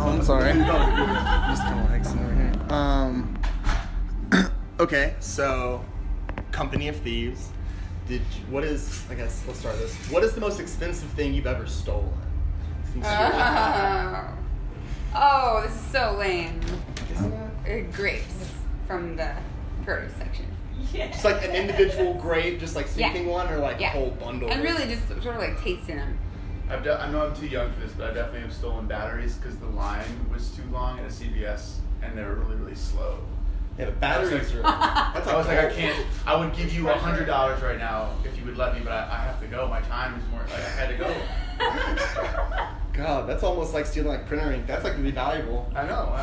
Oh, I'm sorry. Just kind of like over here. Okay, so Company of Thieves. Let's start this. What is the most expensive thing you've ever stolen? Oh, this is so lame. Grapes from the produce section. Yeah. Just like an individual grape, just like sneaking one, or like a whole bundle? And really just sort of like tasting them. I know I'm too young for this, but I definitely have stolen batteries because the line was too long at a CVS and they were really, really slow. Yeah, but batteries are... I was like, I can't. I would give you $100 right now if you would let me, but I have to go. My time is more. Like, I had to go. God, that's almost like stealing like printer ink. That's like really valuable. I know.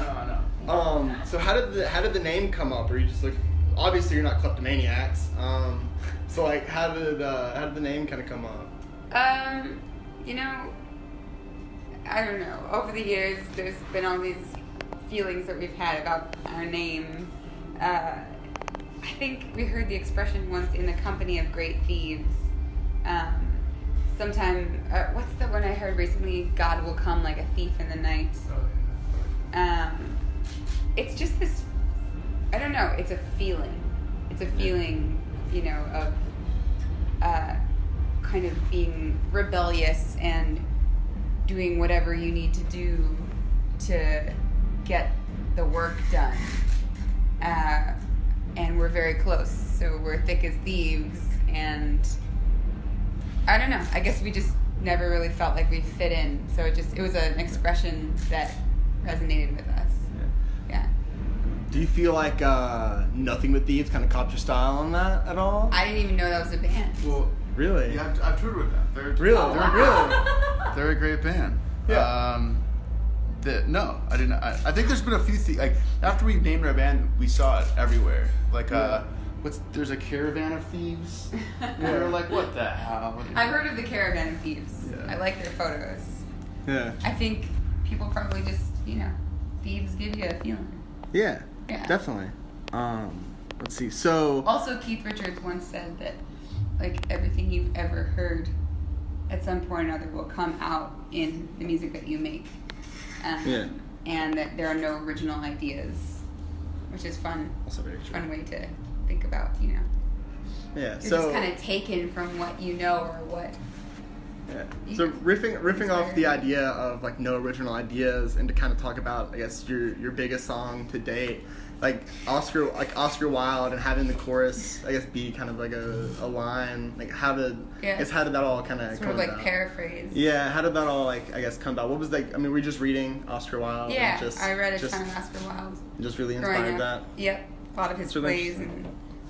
So how did the name come up? Or you just like, obviously you're not kleptomaniacs. So like how did the name kind of come up? You know, I don't know. Over the years, there's been all these feelings that we've had about our name. I think we heard the expression once in the Company of Great Thieves. What's the one I heard recently? God will come like a thief in the night. It's just this, I don't know, it's a feeling. It's a feeling, you know, of kind of being rebellious and doing whatever you need to do to get the work done. And we're very close, so we're thick as thieves, and I don't know, I guess we just never really felt like we fit in, so it was an expression that resonated with us. Yeah. Do you feel like Nothing But Thieves kind of caught your style on that at all? I didn't even know that was a band. Well, really? Yeah, I've toured with them. Really? They're a great band. Yeah. No, I didn't. I think there's been a few like after we named our band, we saw it everywhere. Like there's a Caravan of Thieves. We were like, what the hell? I've heard of the Caravan of Thieves. Yeah. I like their photos. Yeah. I think people probably just, you know, thieves give you a feeling. Yeah. Yeah. Definitely. Let's see. So Also, Keith Richards once said that, like, everything you've ever heard at some point or another will come out in the music that you make. And that there are no original ideas, which is fun. Also very true. Fun way to think about, you know. Yeah. You're So just kind of taken from what you know or what. Yeah. So riffing off the idea of like no original ideas, and to kind of talk about, I guess, your biggest song to date, like Oscar Wilde, and having the chorus, I guess, be kind of like a line. Like how did that all kind of sort of like paraphrase? Yeah. How did that all like, I guess, come about? What was like? I mean, we're just reading Oscar Wilde. Yeah. And I read a ton of Oscar Wilde. Just really inspired that. Yep. A lot of his Really plays and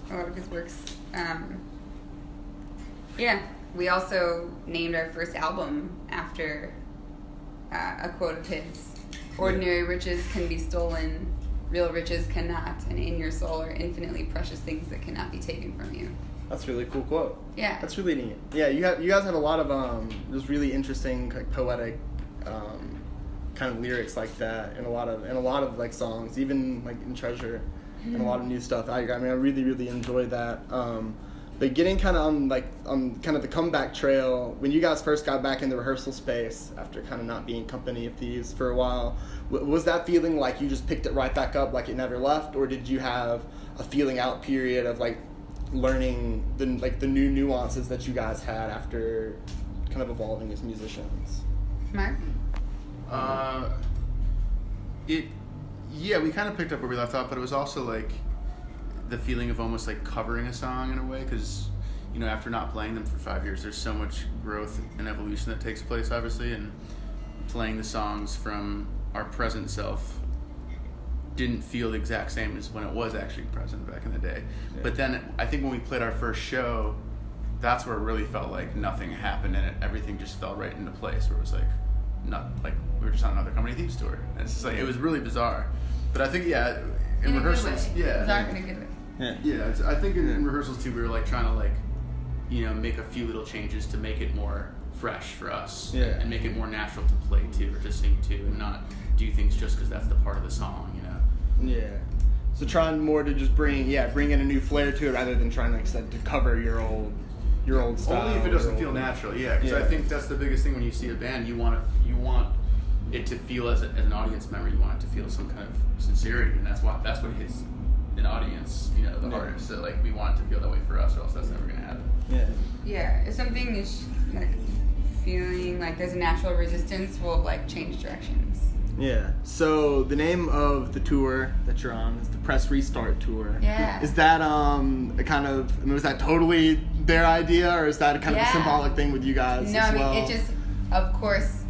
a lot of his works. Yeah. We also named our first album after a quote of his. Ordinary riches can be stolen, real riches cannot, and in your soul are infinitely precious things that cannot be taken from you. That's a really cool quote. Yeah. That's really neat. Yeah, you guys have a lot of just really interesting, like, poetic kind of lyrics like that in a lot of like songs, even like in Treasure, and a lot of new stuff. I really, really enjoyed that. But getting kind of on kind of the comeback trail, when you guys first got back in the rehearsal space after kind of not being Company of Thieves for a while, was that feeling like you just picked it right back up, like it never left, or did you have a feeling out period of like learning the new nuances that you guys had after kind of evolving as musicians? Mark? We kind of picked up where we left off, but it was also like the feeling of almost like covering a song in a way, because, you know, after not playing them for 5 years, there's so much growth and evolution that takes place, obviously, and playing the songs from our present self didn't feel the exact same as when it was actually present back in the day. Yeah. But then I think when we played our first show, that's where it really felt like nothing happened and everything just fell right into place, where it was like not like we were just on another Company of Thieves tour. And it's just like, it was really bizarre. But I think in rehearsals, Bizarre in a good way. Yeah, I think in rehearsals too, we were like trying to like, you know, make a few little changes to make it more fresh for us, and make it more natural to play to or to sing to, and not do things just because that's the part of the song, you know. Yeah. So trying more to just bring in a new flair to it, rather than trying, like I said, to cover your old style. Only if it doesn't feel natural, because I think that's the biggest thing when you see a band. You want it to feel as an audience member, you want it to feel some kind of sincerity, and that's what hits an audience, you know, the hardest. So like we want it to feel that way for us, or else that's never gonna happen. Yeah, if something is like feeling like there's a natural resistance, we'll like change directions. Yeah. So the name of the tour that you're on is the Press Restart Tour. Yeah. Is that a kind of, I mean, was that totally their idea, or is that a kind of a symbolic thing with you guys No, as I mean, well? it just, of course,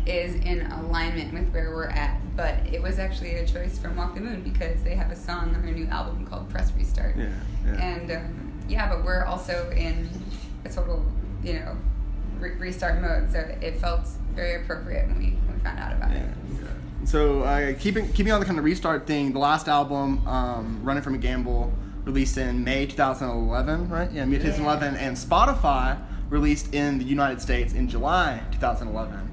is in alignment with where we're at, but it was actually a choice from Walk the Moon because they have a song on their new album called Press Restart. Yeah. And but we're also in a total, you know, restart mode, so it felt very appropriate when we found out about it. So keeping on the kind of restart thing, the last album, Running from a Gamble, released in May 2011, right? Yeah, May 2011, and Spotify released in the United States in July 2011.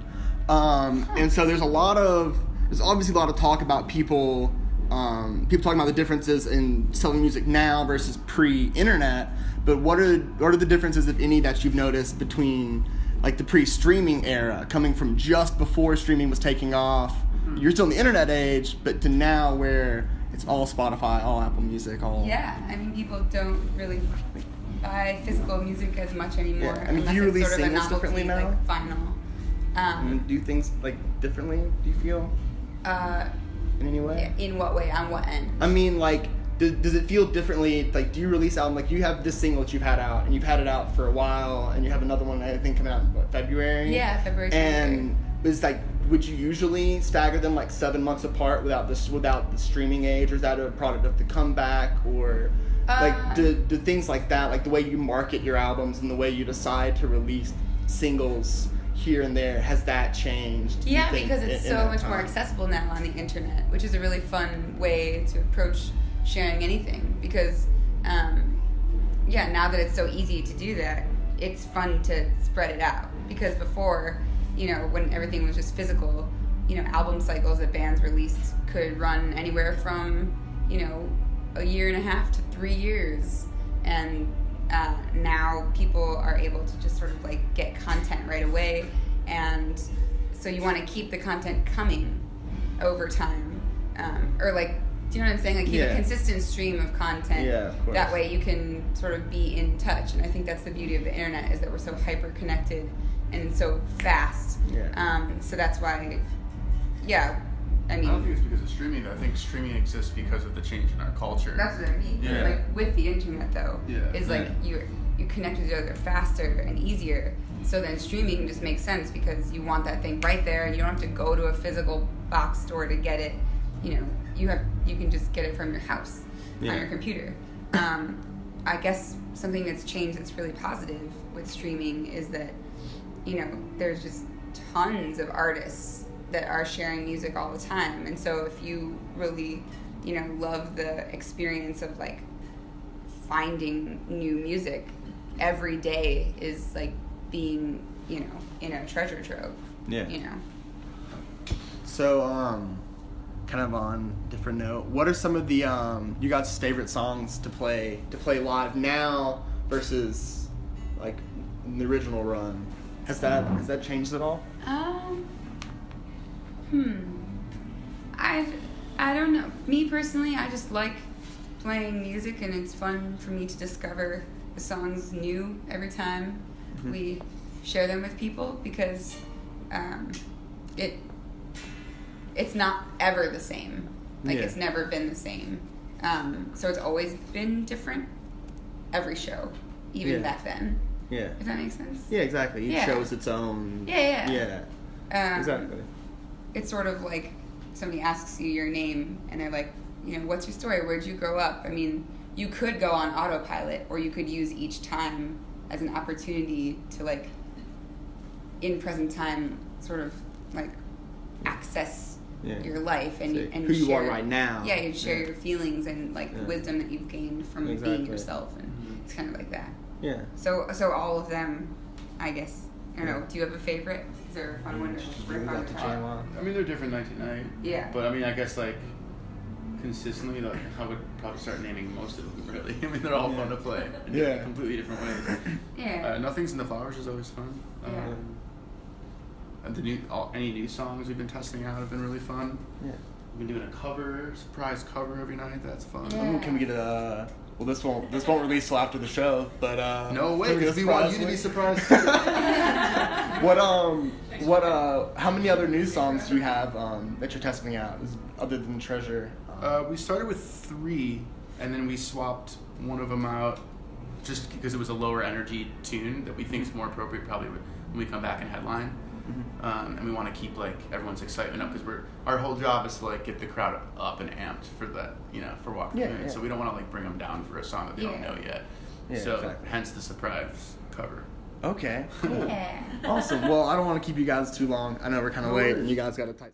And so there's obviously a lot of talk about people talking about the differences in selling music now versus pre-internet, but what are the differences, if any, that you've noticed between like the pre-streaming era, coming from just before streaming was taking off, you're still in the internet age, but to now where it's all Spotify, all Apple Music, all... Yeah, I mean, people don't really buy physical music as much anymore. Yeah. I mean, do you release singles differently now? Like vinyl. Do things like differently, do you feel? In any way? In what way? On what end? I mean, like, does it feel differently? Like, do you release album? Like, you have this single that you've had out, and you've had it out for a while, and you have another one, I think, coming out in February? Yeah, February. And it's like, would you usually stagger them like 7 months apart without the streaming age, or is that a product of the comeback, or like do things like that, like the way you market your albums and the way you decide to release singles here and there, has that changed? Yeah, because it's so much more accessible now on the internet, which is a really fun way to approach sharing anything. Because, now that it's so easy to do that, it's fun to spread it out. Because before, you know, when everything was just physical, you know, album cycles that bands released could run anywhere from, you know, 1.5 years to 3 years. And now people are able to just sort of like get content right away, and so you want to keep the content coming over time, or like, do you know what I'm saying? Like keep a consistent stream of content. Yeah, of course. That way you can sort of be in touch, and I think that's the beauty of the internet, is that we're so hyper connected and so fast. So that's why, I mean, I don't think it's because of streaming. I think streaming exists because of the change in our culture. That's what I mean. Yeah. Like with the internet, though, is like you connect with each other faster and easier. So then streaming just makes sense because you want that thing right there, and you don't have to go to a physical box store to get it. You know, you can just get it from your house on your computer. I guess something that's changed that's really positive with streaming is that, you know, there's just tons of artists that are sharing music all the time. And so if you really, you know, love the experience of like finding new music, every day is like being, you know, in a treasure trove. Yeah. You know. So, kind of on a different note, what are some of the you guys' favorite songs to play live now versus like in the original run? Has that changed at all? I don't know. Me personally, I just like playing music, and it's fun for me to discover the songs new every time we share them with people, because it's not ever the same. Like it's never been the same. So it's always been different every show, even back then. Yeah. If that makes sense. Yeah, exactly. Each show is its own. Yeah. Exactly. It's sort of like somebody asks you your name, and they're like, you know, what's your story? Where'd you grow up? I mean, you could go on autopilot, or you could use each time as an opportunity to, like, in present time, sort of like access your life and who you share, are right now. Yeah, you share your feelings and like the wisdom that you've gained from being yourself, and it's kind of like that. Yeah. So all of them, I guess. I don't know. Do you have a favorite? Is there a fun one to rip on the top? I mean, they're different night to night. Yeah. But I mean, I guess like consistently, like, I would probably start naming most of them. Really, I mean, they're all fun to play in completely different ways. Yeah. Nothing's in the Flowers is always fun. Any new songs we've been testing out have been really fun. Yeah. We've been doing a surprise cover every night. That's fun. Yeah. Can we get a? Well, this won't release till after the show, but No way, can we get a because we want you to be surprised too. How many other new songs do you have that you're testing out other than Treasure? We started with 3, and then we swapped one of them out just because it was a lower energy tune that we think is more appropriate probably when we come back and headline. And we want to keep like everyone's excitement up because our whole job is to like get the crowd up and amped for that, for Walk the Moon. Yeah. So we don't want to like bring them down for a song that they don't know yet. Yeah, so exactly. hence the surprise cover. Okay, cool. Yeah. Awesome. Well, I don't want to keep you guys too long. I know we're kind of late and you guys got to type.